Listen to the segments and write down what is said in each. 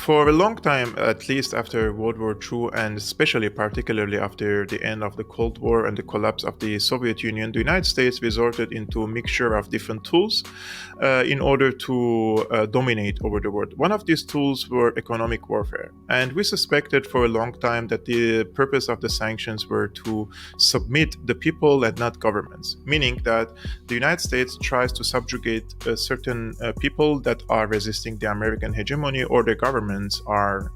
For a long time, at least after World War II, and especially particularly after the end of the Cold War and the collapse of the Soviet Union, the United States resorted into a mixture of different tools in order to dominate over the world. One of these tools were economic warfare. And we suspected for a long time that the purpose of the sanctions were to submit the people and not governments, meaning that the United States tries to subjugate certain people that are resisting the American hegemony, or the governments are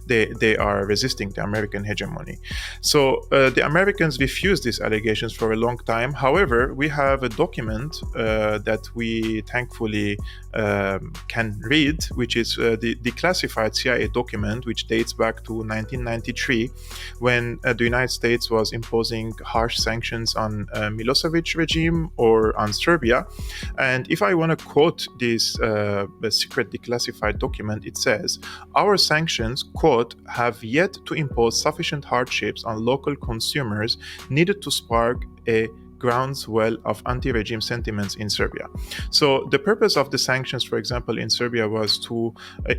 they are resisting the American hegemony. So the Americans refused these allegations for a long time. However, we have a document that we thankfully can read, which is the declassified CIA document, which dates back to 1993, when the United States was imposing harsh sanctions on Milosevic regime or on Serbia. And if I want to quote this secret declassified document, it says, "Our sanctions, quote, have yet to impose sufficient hardships on local consumers needed to spark a groundswell of anti-regime sentiments in Serbia." So the purpose of the sanctions, for example, in Serbia was to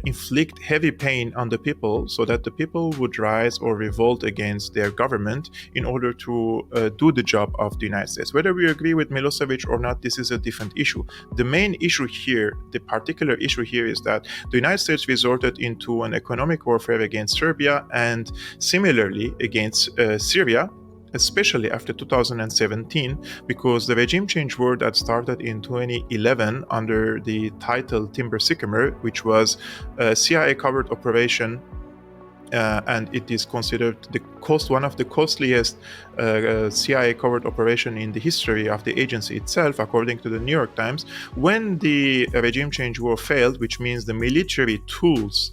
inflict heavy pain on the people so that the people would rise or revolt against their government in order to do the job of the United States. Whether we agree with Milosevic or not, this is a different issue. The main issue here, the particular issue here, is that the United States resorted into an economic warfare against Serbia and similarly against Syria, especially after 2017, because the regime change war that started in 2011 under the title Timber Sycamore, which was a CIA-covered operation, and it is considered one of the costliest CIA-covered operation in the history of the agency itself, according to the New York Times. When the regime change war failed, which means the military tools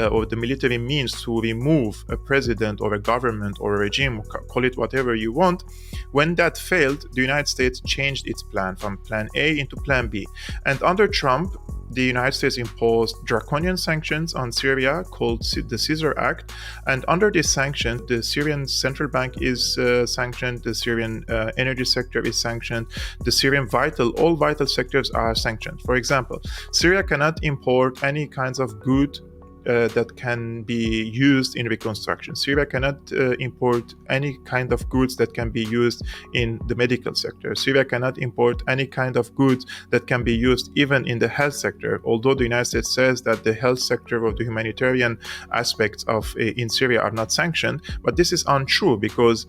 or the military means to remove a president or a government or a regime, call it whatever you want, when that failed, the United States changed its plan from Plan A into Plan B. And under Trump, the United States imposed draconian sanctions on Syria called the Caesar Act. And under this sanction, the Syrian central bank is sanctioned, the Syrian energy sector is sanctioned, the Syrian all vital sectors are sanctioned. For example, Syria cannot import any kinds of good that can be used in reconstruction. Syria cannot import any kind of goods that can be used in the medical sector. Syria cannot import any kind of goods that can be used even in the health sector, although the United States says that the health sector or the humanitarian aspects of in Syria are not sanctioned. But this is untrue, because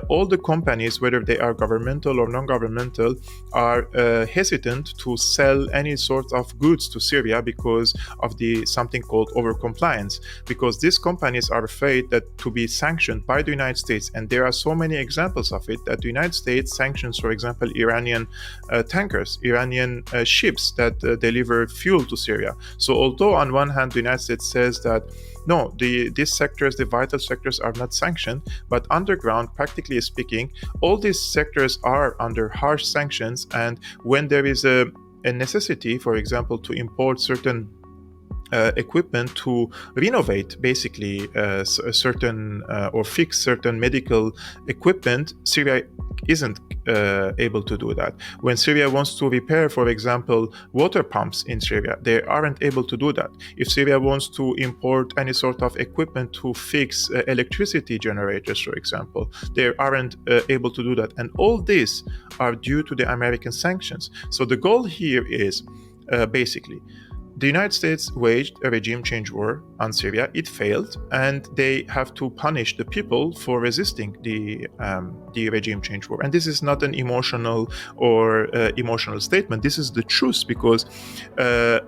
all the companies, whether they are governmental or non-governmental, are hesitant to sell any sort of goods to Syria because of something called over-compliance, because these companies are afraid that to be sanctioned by the United States, and there are so many examples of it, that the United States sanctions, for example, Iranian tankers, Iranian ships that deliver fuel to Syria. So although on one hand the United States says that no, these sectors, the vital sectors, are not sanctioned, but underground, practically speaking, all these sectors are under harsh sanctions. And when there is a necessity, for example, to import certain equipment to renovate basically certain or fix certain medical equipment, Syria isn't able to do that. When Syria wants to repair, for example, water pumps in Syria, they aren't able to do that. If Syria wants to import any sort of equipment to fix electricity generators, for example, they aren't able to do that. And all this are due to the American sanctions. So the goal here is basically, the United States waged a regime change war on Syria. It failed, and they have to punish the people for resisting the regime change war. And this is not an emotional statement. This is the truth, because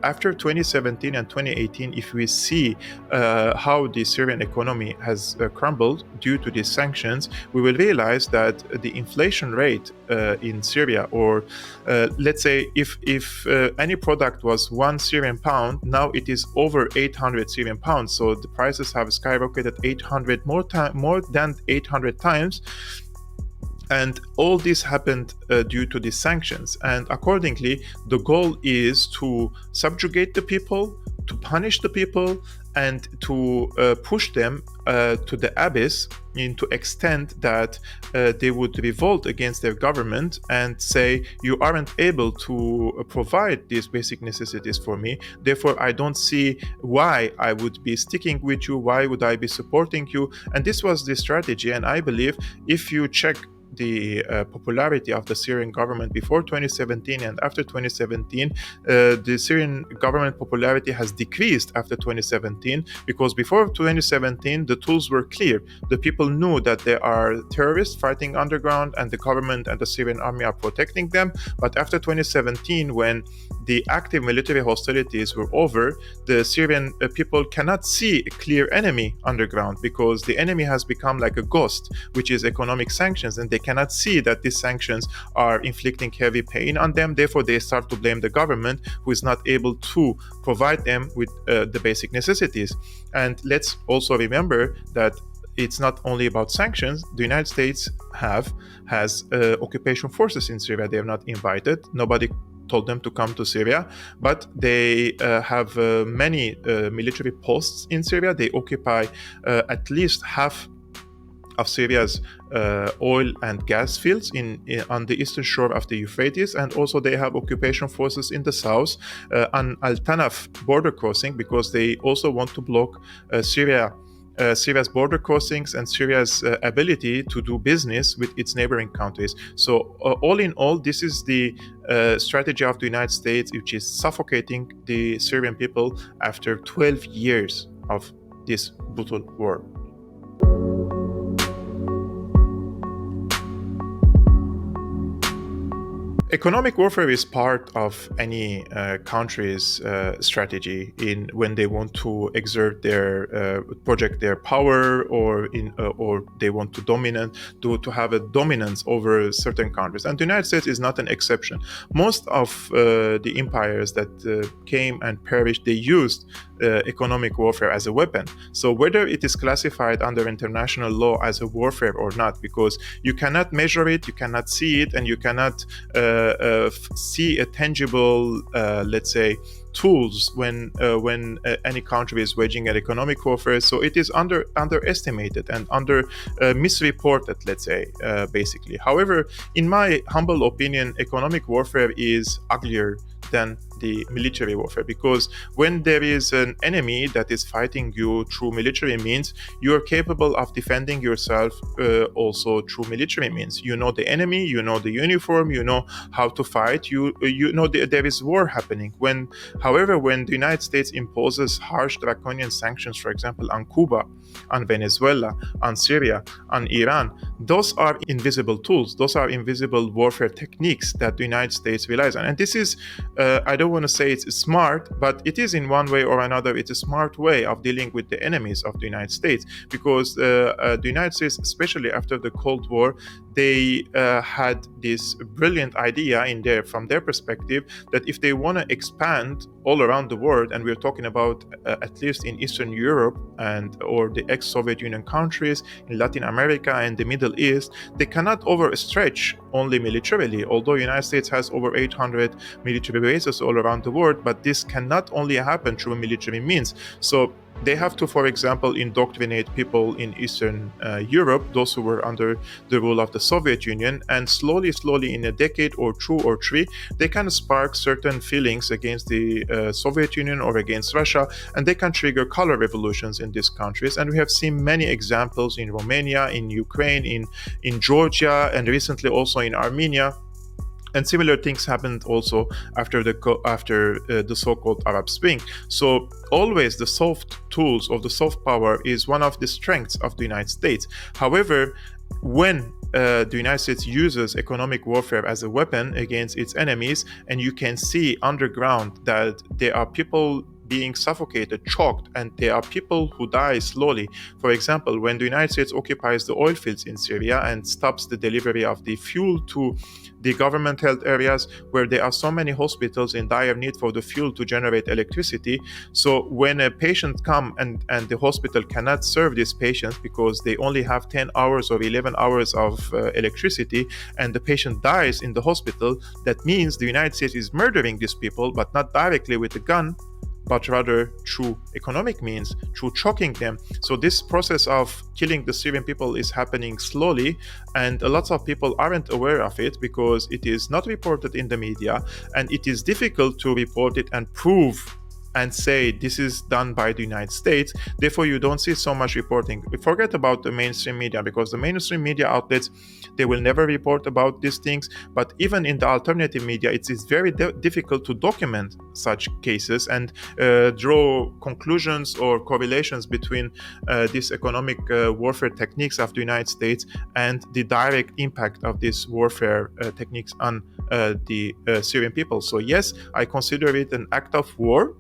after 2017 and 2018, if we see how the Syrian economy has crumbled due to these sanctions, we will realize that the inflation rate in Syria, or let's say if any product was 1 Syrian pound, now it is over 800 Syrian pounds. So the prices have skyrocketed more than 800 times. And all this happened due to these sanctions. And accordingly, the goal is to subjugate the people, to punish the people and to push them to the abyss, to extent that they would revolt against their government and say, you aren't able to provide these basic necessities for me, therefore I don't see why I would be sticking with you, why would I be supporting you. And this was the strategy. And I believe if you check the popularity of the Syrian government before 2017 and after 2017, the Syrian government popularity has decreased after 2017, because before 2017 the tools were clear. The people knew that there are terrorists fighting underground and the government and the Syrian army are protecting them. But after 2017, when the active military hostilities were over, the Syrian people cannot see a clear enemy underground, because the enemy has become like a ghost, which is economic sanctions, and they cannot see that these sanctions are inflicting heavy pain on them. Therefore, they start to blame the government, who is not able to provide them with the basic necessities. And let's also remember that it's not only about sanctions. The United States has occupation forces in Syria. They are not invited. Nobody told them to come to Syria, but they have many military posts in Syria. They occupy at least half of Syria's oil and gas fields on the eastern shore of the Euphrates, and also they have occupation forces in the south on Al Tanaf border crossing, because they also want to block Syria's border crossings and Syria's ability to do business with its neighboring countries. So all in all, this is the strategy of the United States, which is suffocating the Syrian people after 12 years of this brutal war. Economic warfare is part of any country's strategy when they want to exert project their power, or they want to have a dominance over certain countries. And the United States is not an exception. Most of the empires that came and perished, they used economic warfare as a weapon. So whether it is classified under international law as a warfare or not, because you cannot measure it, you cannot see it, and you cannot see a tangible, let's say, tools when any country is waging an economic warfare. So it is underestimated and misreported, let's say, basically. However, in my humble opinion, economic warfare is uglier than the military warfare, because when there is an enemy that is fighting you through military means, you are capable of defending yourself also through military means. You know the enemy, you know the uniform, you know how to fight, you know there is war happening. However, when the United States imposes harsh draconian sanctions, for example, on Cuba, on Venezuela, on Syria, on Iran, those are invisible tools. Those are invisible warfare techniques that the United States relies on. And this is, I don't want to say it's smart, but it is in one way or another, it's a smart way of dealing with the enemies of the United States, because the United States, especially after the Cold War, they had this brilliant idea from their perspective, that if they want to expand all around the world, and we're talking about at least in Eastern Europe or the ex-Soviet Union countries, in Latin America and the Middle East, they cannot overstretch only militarily, although the United States has over 800 military bases all around the world, but this cannot only happen through military means. So they have to, for example, indoctrinate people in Eastern Europe, those who were under the rule of the Soviet Union, and slowly in a decade or two or three, they can spark certain feelings against the Soviet Union or against Russia, and they can trigger color revolutions in these countries. And we have seen many examples in Romania, in Ukraine, in Georgia, and recently also in Armenia. And similar things happened also after the so-called Arab Spring. So always the soft tools of the soft power is one of the strengths of the United States. However, when the United States uses economic warfare as a weapon against its enemies, and you can see underground that there are people being suffocated, choked, and there are people who die slowly. For example, when the United States occupies the oil fields in Syria and stops the delivery of the fuel to the government-held areas where there are so many hospitals in dire need for the fuel to generate electricity. So when a patient comes and the hospital cannot serve these patients because they only have 10 hours or 11 hours of electricity, and the patient dies in the hospital, that means the United States is murdering these people, but not directly with a gun, but rather through economic means, through choking them. So this process of killing the Syrian people is happening slowly, and lots of people aren't aware of it because it is not reported in the media, and it is difficult to report it and prove and say this is done by the United States. Therefore, you don't see so much reporting. Forget about the mainstream media, because the mainstream media outlets, they will never report about these things. But even in the alternative media, it is very difficult to document such cases and draw conclusions or correlations between these economic warfare techniques of the United States and the direct impact of these warfare techniques on the Syrian people. So yes, I consider it an act of war.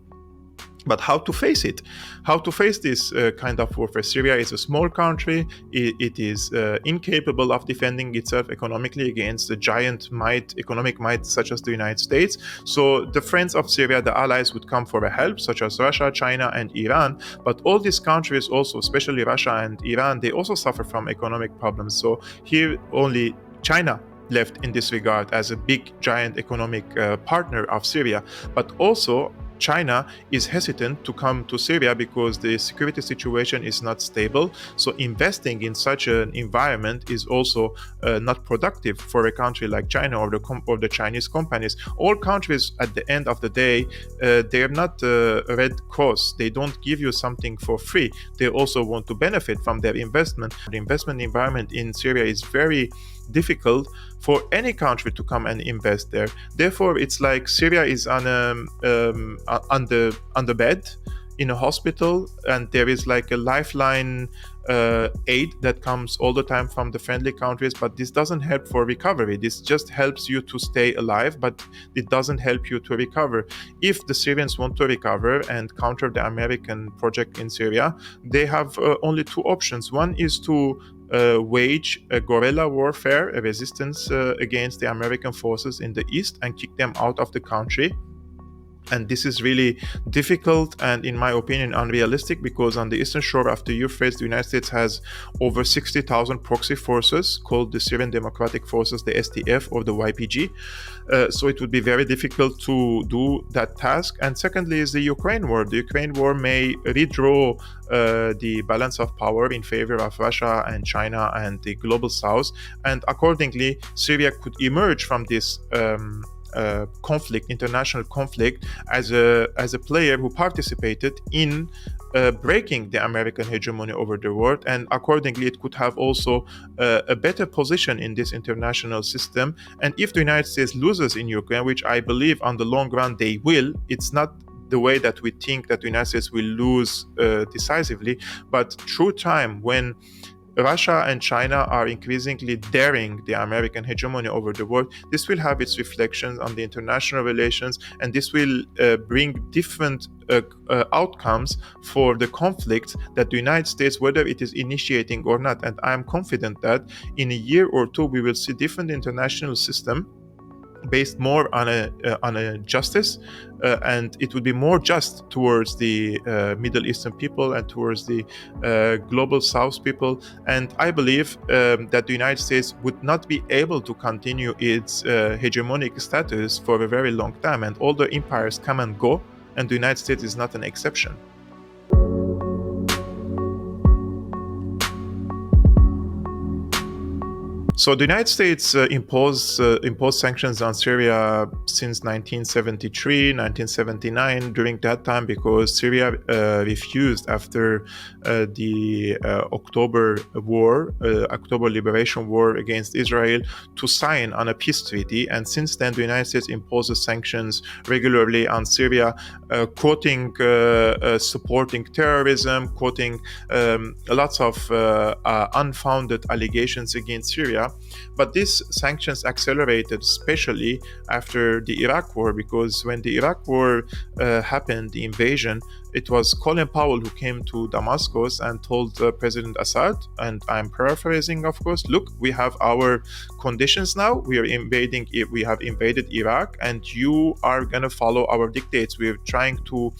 But how to face it? How to face this kind of warfare? Syria is a small country. It is incapable of defending itself economically against the giant economic might such as the United States. So the friends of Syria, the allies, would come for a help, such as Russia, China, and Iran. But all these countries also, especially Russia and Iran, they also suffer from economic problems. So here only China left in this regard as a big, giant economic partner of Syria. But also China is hesitant to come to Syria because the security situation is not stable. So investing in such an environment is also not productive for a country like China or the Chinese companies. All countries, at the end of the day, they are not a Red Cross. They don't give you something for free. They also want to benefit from their investment. The investment environment in Syria is very difficult for any country to come and invest there. Therefore, it's like Syria is on the bed in a hospital, and there is like a lifeline aid that comes all the time from the friendly countries, but this doesn't help for recovery. This just helps you to stay alive, but it doesn't help you to recover. If the Syrians want to recover and counter the American project in Syria, they have only two options. One is to wage a guerrilla warfare, a resistance against the American forces in the east and kick them out of the country. And this is really difficult and, in my opinion, unrealistic, because on the eastern shore of the Euphrates, the United States has over 60,000 proxy forces called the Syrian Democratic Forces, the SDF or the YPG. So it would be very difficult to do that task. And secondly is the Ukraine war. The Ukraine war may redraw the balance of power in favor of Russia and China and the global south. And accordingly, Syria could emerge from this international conflict, as a player who participated in breaking the American hegemony over the world, and accordingly it could have also a better position in this international system. And if the United States loses in Ukraine, which I believe on the long run they will, it's not the way that we think that the United States will lose decisively, but through time, when Russia and China are increasingly daring the American hegemony over the world, this will have its reflections on the international relations, and this will bring different outcomes for the conflict that the United States, whether it is initiating or not. And I am confident that in a year or two, we will see different international system based more on a justice, and it would be more just towards the Middle Eastern people and towards the global South people. And I believe that the United States would not be able to continue its hegemonic status for a very long time, and all the empires come and go, and the United States is not an exception. So the United States imposed sanctions on Syria since 1973, 1979, during that time, because Syria refused, after the October Liberation War against Israel, to sign on a peace treaty. And since then, the United States imposes sanctions regularly on Syria, quoting supporting terrorism, quoting lots of unfounded allegations against Syria. But these sanctions accelerated, especially after the Iraq War, because when the Iraq War happened, the invasion, it was Colin Powell who came to Damascus and told President Assad, and I'm paraphrasing, of course, look, we have our conditions now. We have invaded Iraq, and you are going to follow our dictates. We're trying to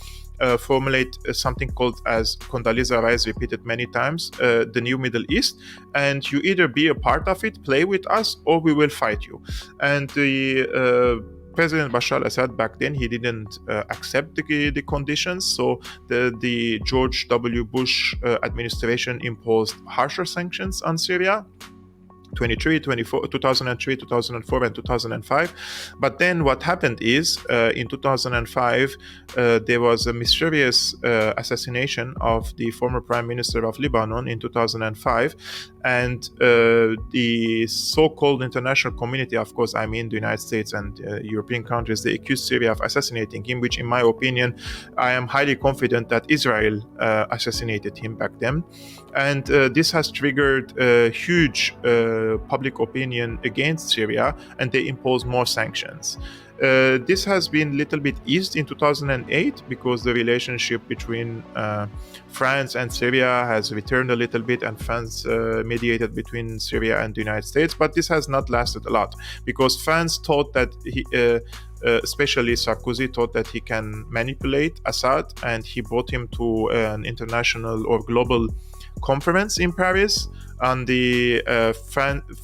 formulate something called, as Condoleezza Rice repeated many times, the new Middle East, and you either be a part of it, play with us, or we will fight you. And the President Bashar al-Assad back then, he didn't accept the conditions. So the George W. Bush administration imposed harsher sanctions on Syria. 2003, 2004, and 2005. But then what happened is in 2005, there was a mysterious assassination of the former prime minister of Lebanon in 2005. And the so-called international community, of course, I mean the United States and European countries, they accused Syria of assassinating him, which in my opinion, I am highly confident that Israel assassinated him back then. And this has triggered a huge public opinion against Syria, and they imposed more sanctions. This has been a little bit eased in 2008 because the relationship between France and Syria has returned a little bit, and France mediated between Syria and the United States. But this has not lasted a lot because France thought that especially Sarkozy thought that he can manipulate Assad, and he brought him to an international or global conference in Paris on the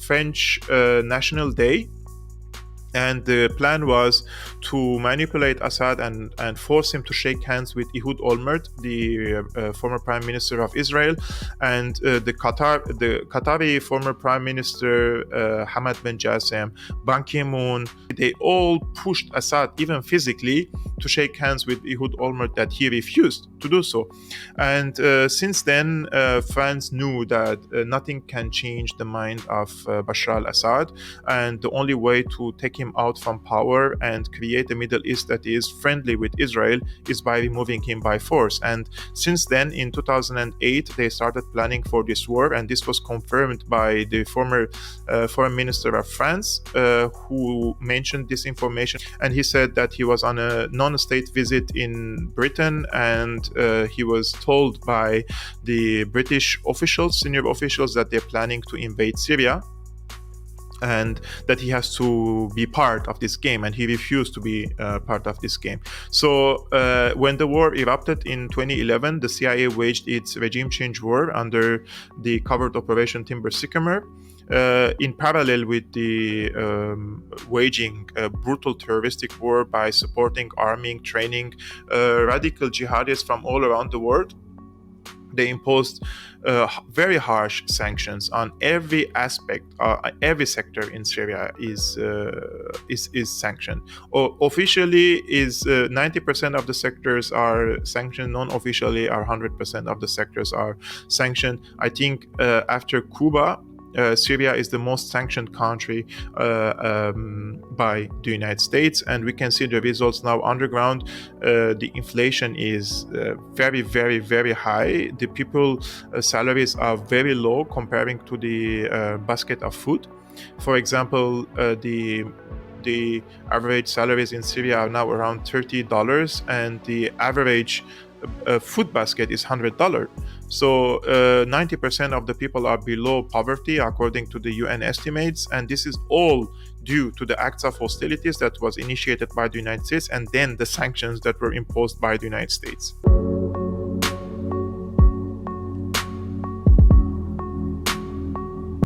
French National Day. And the plan was to manipulate Assad and force him to shake hands with Ehud Olmert, the former prime minister of Israel, and the Qatari former prime minister Hamad bin Jassim, Ban Ki-moon. They all pushed Assad, even physically, to shake hands with Ehud Olmert, that he refused to do so. And since then, France knew that nothing can change the mind of Bashar al-Assad, and the only way to take him out from power and create a Middle East that is friendly with Israel is by removing him by force. And since then, in 2008, they started planning for this war, and this was confirmed by the former foreign minister of France, who mentioned this information. And he said that he was on a non-state visit in Britain, and he was told by the British officials, senior officials, that they're planning to invade Syria, and that he has to be part of this game, and he refused to be part of this game. So when the war erupted in 2011, the CIA waged its regime change war under the covert Operation Timber Sycamore, in parallel with the waging a brutal terroristic war by supporting, arming, training radical jihadists from all around the world. They imposed very harsh sanctions on every aspect. Every sector in Syria is sanctioned. Officially, is 90% of the sectors are sanctioned. Non-officially, 100% of the sectors are sanctioned. I think after Cuba, Syria is the most sanctioned country by the United States, and we can see the results now underground. The inflation is very, very, very high. The people salaries are very low comparing to the basket of food. For example, the average salaries in Syria are now around $30, and the average food basket is $100. So 90% of the people are below poverty, according to the UN estimates, and this is all due to the acts of hostilities that was initiated by the United States, and then the sanctions that were imposed by the United States.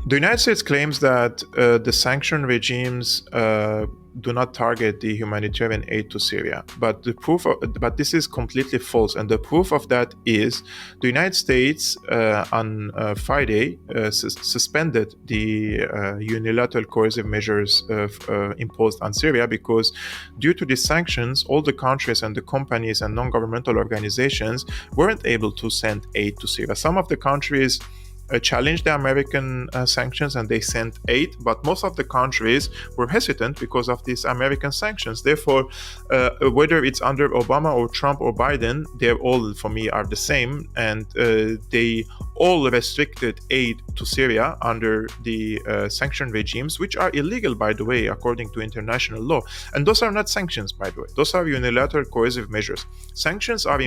The United States claims that the sanction regimes do not target the humanitarian aid to Syria, but this is completely false. And the proof of that is the United States on Friday suspended the unilateral coercive measures imposed on Syria, because due to these sanctions, all the countries and the companies and non-governmental organizations weren't able to send aid to Syria. Some of the countries challenged the American sanctions and they sent aid, but most of the countries were hesitant because of these American sanctions. Therefore, whether it's under Obama or Trump or Biden, they all, for me, are the same, and they all restricted aid to Syria under the sanction regimes, which are illegal, by the way, according to international law. And those are not sanctions, by the way. Those are unilateral coercive measures. Sanctions are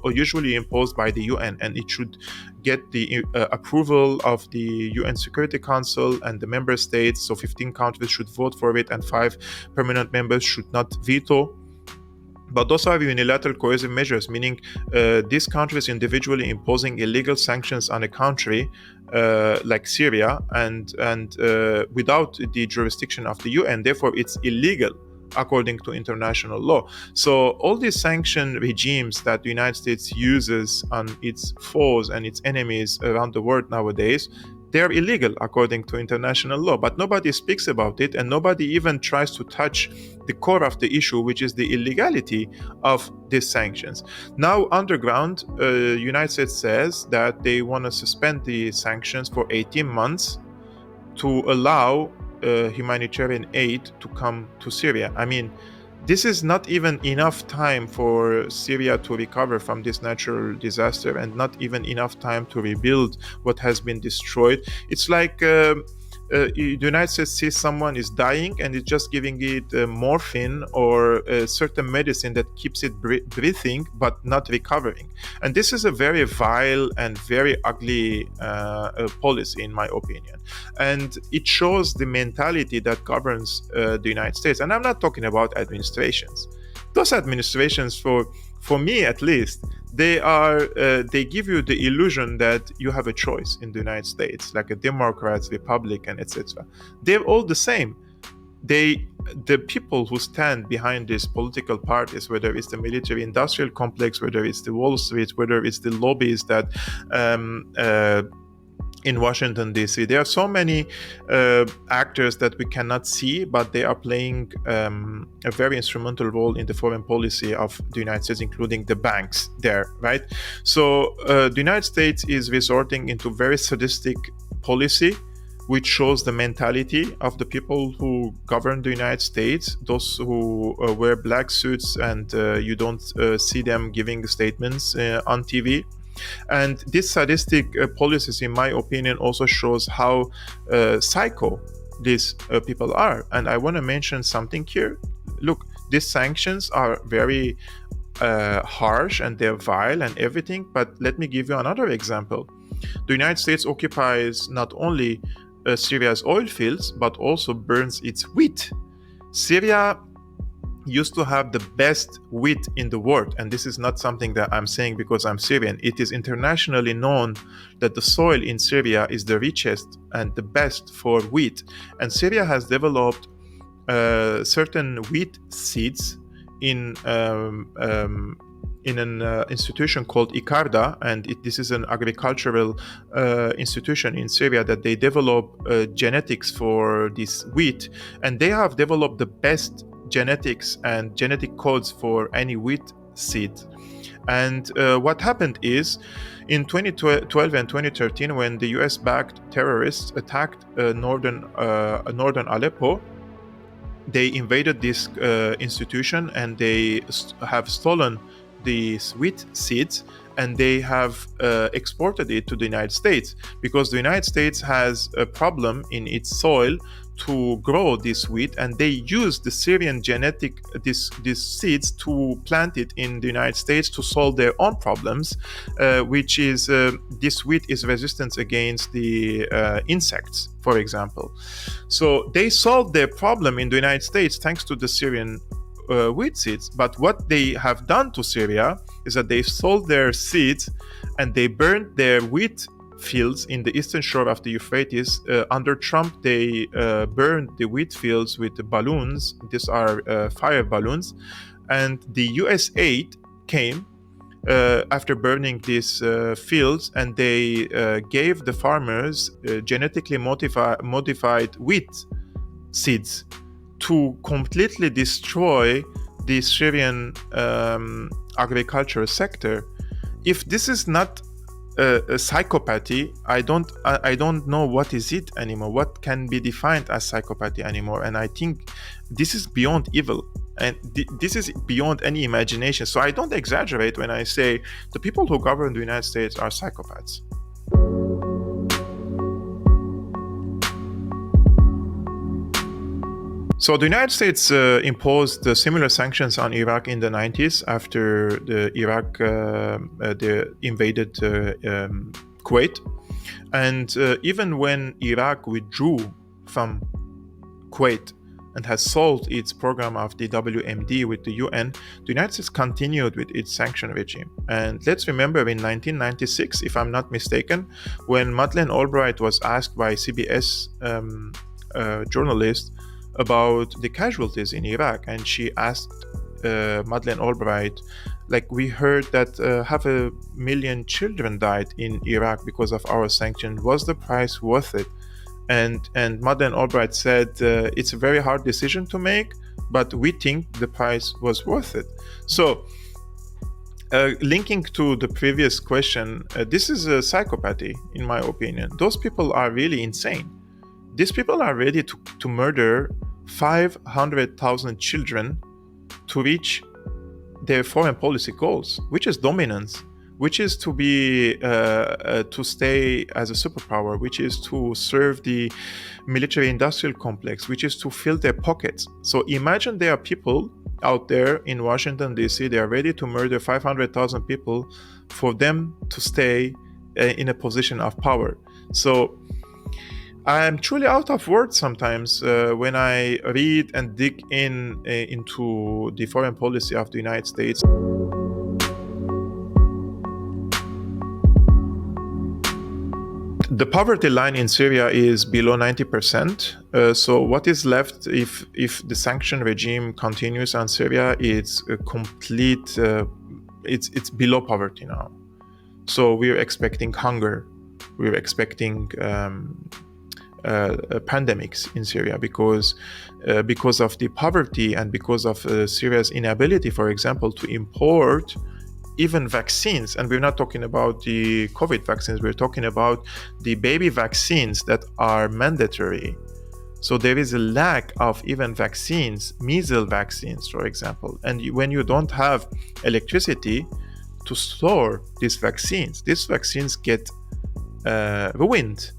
usually imposed by the UN, and it should get the approval of the UN Security Council and the member states. So 15 countries should vote for it, and 5 permanent members should not veto. But those are unilateral coercive measures, meaning these countries individually imposing illegal sanctions on a country like Syria and without the jurisdiction of the UN. Therefore, it's illegal according to international law. So all these sanction regimes that the United States uses on its foes and its enemies around the world nowadays, they're illegal according to international law, but nobody speaks about it, and nobody even tries to touch the core of the issue, which is the illegality of these sanctions. Now, underground, United States says that they want to suspend the sanctions for 18 months to allow humanitarian aid to come to Syria. I mean, this is not even enough time for Syria to recover from this natural disaster, and not even enough time to rebuild what has been destroyed. It's like the United States sees someone is dying and it's just giving it morphine or a certain medicine that keeps it breathing but not recovering. And this is a very vile and very ugly policy, in my opinion. And it shows the mentality that governs the United States. And I'm not talking about administrations. Those administrations, for me at least, they give you the illusion that you have a choice in the United States, like a Democrats, Republican, etc. They're all the same. The people who stand behind these political parties, whether it's the military-industrial complex, whether it's the Wall Street, whether it's the lobbies that in Washington, D.C. There are so many actors that we cannot see, but they are playing a very instrumental role in the foreign policy of the United States, including the banks there, right? So the United States is resorting into very sadistic policy, which shows the mentality of the people who govern the United States, those who wear black suits and you don't see them giving statements on TV. And this sadistic policies, in my opinion, also shows how psycho these people are. And I want to mention something here. Look, these sanctions are very harsh and they're vile and everything, but let me give you another example. The United States occupies not only Syria's oil fields, but also burns its wheat. Syria used to have the best wheat in the world, and this is not something that I'm saying because I'm Syrian. It is internationally known that the soil in Syria is the richest and the best for wheat, and Syria has developed certain wheat seeds in an institution called ICARDA, and this is an agricultural institution in Syria that they develop genetics for this wheat, and they have developed the best genetics and genetic codes for any wheat seed. And what happened is, in 2012 and 2013, when the US-backed terrorists attacked northern Aleppo, they invaded this institution and they have stolen these wheat seeds, and they have exported it to the United States, because the United States has a problem in its soil to grow this wheat, and they use the Syrian genetic these seeds to plant it in the United States to solve their own problems, which is this wheat is resistant against the insects, for example. So they solved their problem in the United States thanks to the Syrian wheat seeds. But what they have done to Syria is that they sold their seeds and they burned their wheat fields in the eastern shore of the Euphrates. Under Trump, they burned the wheat fields with the balloons. These are fire balloons. And the US aid came after burning these fields, and they gave the farmers genetically modified wheat seeds to completely destroy the Syrian agricultural sector. If this is not a psychopathy, I don't know what is it anymore. What can be defined as psychopathy anymore? And I think this is beyond evil, and this is beyond any imagination. So I don't exaggerate when I say the people who govern the United States are psychopaths. So the United States imposed similar sanctions on Iraq in the 90s after the Iraq invaded Kuwait. And even when Iraq withdrew from Kuwait and has solved its program of the WMD with the UN, the United States continued with its sanction regime. And let's remember, in 1996, if I'm not mistaken, when Madeleine Albright was asked by CBS journalist about the casualties in Iraq, and she asked Madeleine Albright, like, we heard that 500,000 children died in Iraq because of our sanctions. Was the price worth it? And Madeleine Albright said, it's a very hard decision to make, but we think the price was worth it. So linking to the previous question, this is a psychopathy, in my opinion. Those people are really insane. These people are ready to murder 500,000 children to reach their foreign policy goals, which is dominance, which is to be to stay as a superpower, which is to serve the military-industrial complex, which is to fill their pockets. So imagine there are people out there in Washington, D.C., they are ready to murder 500,000 people for them to stay in a position of power. So I'm truly out of words sometimes when I read and dig into the foreign policy of the United States. The poverty line in Syria is below 90%. So what is left if the sanction regime continues on Syria? It's a complete. It's below poverty now. So we're expecting hunger. We're expecting pandemics in Syria because of the poverty and because of Syria's inability, for example, to import even vaccines. And we're not talking about the COVID vaccines, we're talking about the baby vaccines that are mandatory. So there is a lack of even vaccines, measles vaccines, for example. And when you don't have electricity to store these vaccines get ruined.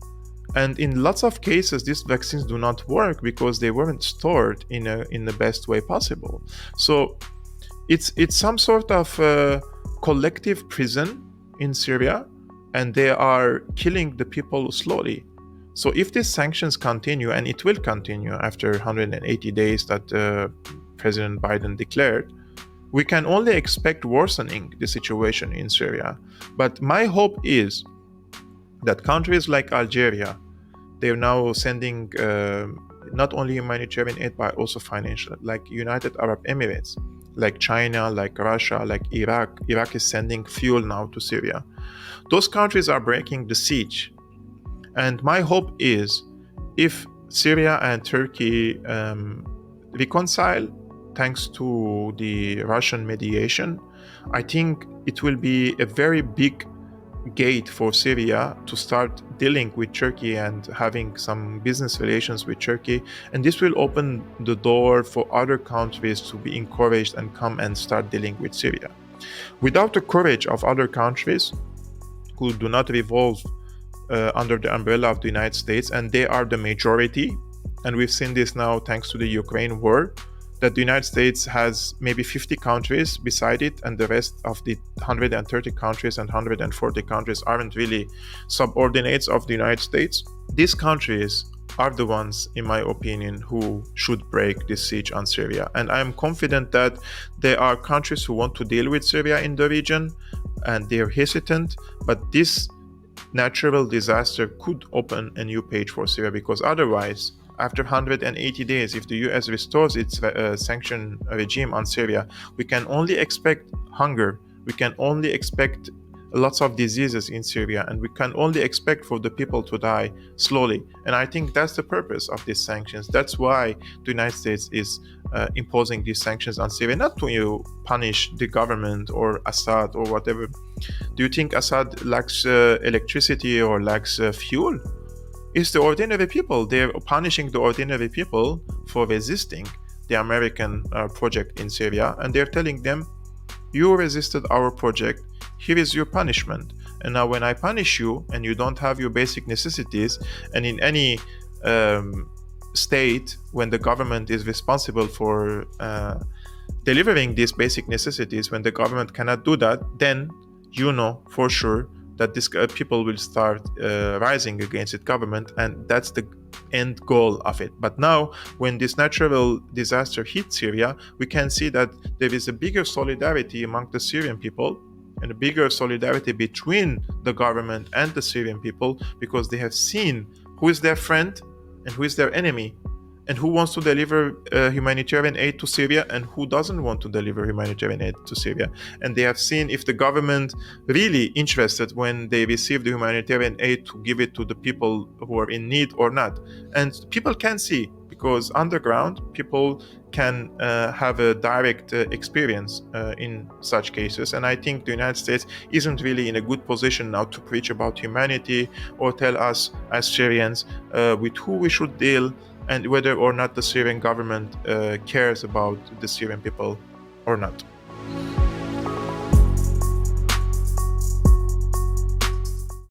And in lots of cases, these vaccines do not work because they weren't stored in the best way possible. So it's some sort of collective prison in Syria, and they are killing the people slowly. So if these sanctions continue, and it will continue after 180 days that President Biden declared, we can only expect worsening the situation in Syria. But my hope is that countries like Algeria, they're now sending not only humanitarian aid but also financial, like United Arab Emirates, like China, like Russia, like Iraq. Iraq is sending fuel now to Syria. Those countries are breaking the siege. And my hope is, if Syria and Turkey reconcile thanks to the Russian mediation, I think it will be a very big gate for Syria to start dealing with Turkey and having some business relations with Turkey. And this will open the door for other countries to be encouraged and come and start dealing with Syria. Without the courage of other countries who do not revolve under the umbrella of the United States, and they are the majority, and we've seen this now thanks to the Ukraine war, that the United States has maybe 50 countries beside it, and the rest of the 130 countries and 140 countries aren't really subordinates of the United States. These countries are the ones, in my opinion, who should break this siege on Syria. And I'm confident that there are countries who want to deal with Syria in the region, and they're hesitant, but this natural disaster could open a new page for Syria, because otherwise, after 180 days, if the US restores its sanction regime on Syria, we can only expect hunger. We can only expect lots of diseases in Syria, and we can only expect for the people to die slowly. And I think that's the purpose of these sanctions. That's why the United States is imposing these sanctions on Syria, not to punish the government or Assad or whatever. Do you think Assad lacks electricity or lacks fuel? It's the ordinary people. They're punishing the ordinary people for resisting the American project in Syria, and they're telling them, you resisted our project, here is your punishment. And now when I punish you and you don't have your basic necessities, and in any state when the government is responsible for delivering these basic necessities, when the government cannot do that, then you know for sure that this people will start rising against the government, and that's the end goal of it. But now, when this natural disaster hit Syria, we can see that there is a bigger solidarity among the Syrian people, and a bigger solidarity between the government and the Syrian people, because they have seen who is their friend and who is their enemy. and who wants to deliver humanitarian aid to Syria and who doesn't want to deliver humanitarian aid to Syria. And they have seen if the government really interested when they receive the humanitarian aid to give it to the people who are in need or not. And people can see, because underground people can have a direct experience in such cases. And I think the United States isn't really in a good position now to preach about humanity or tell us as Syrians with who we should deal and whether or not the Syrian government cares about the Syrian people or not.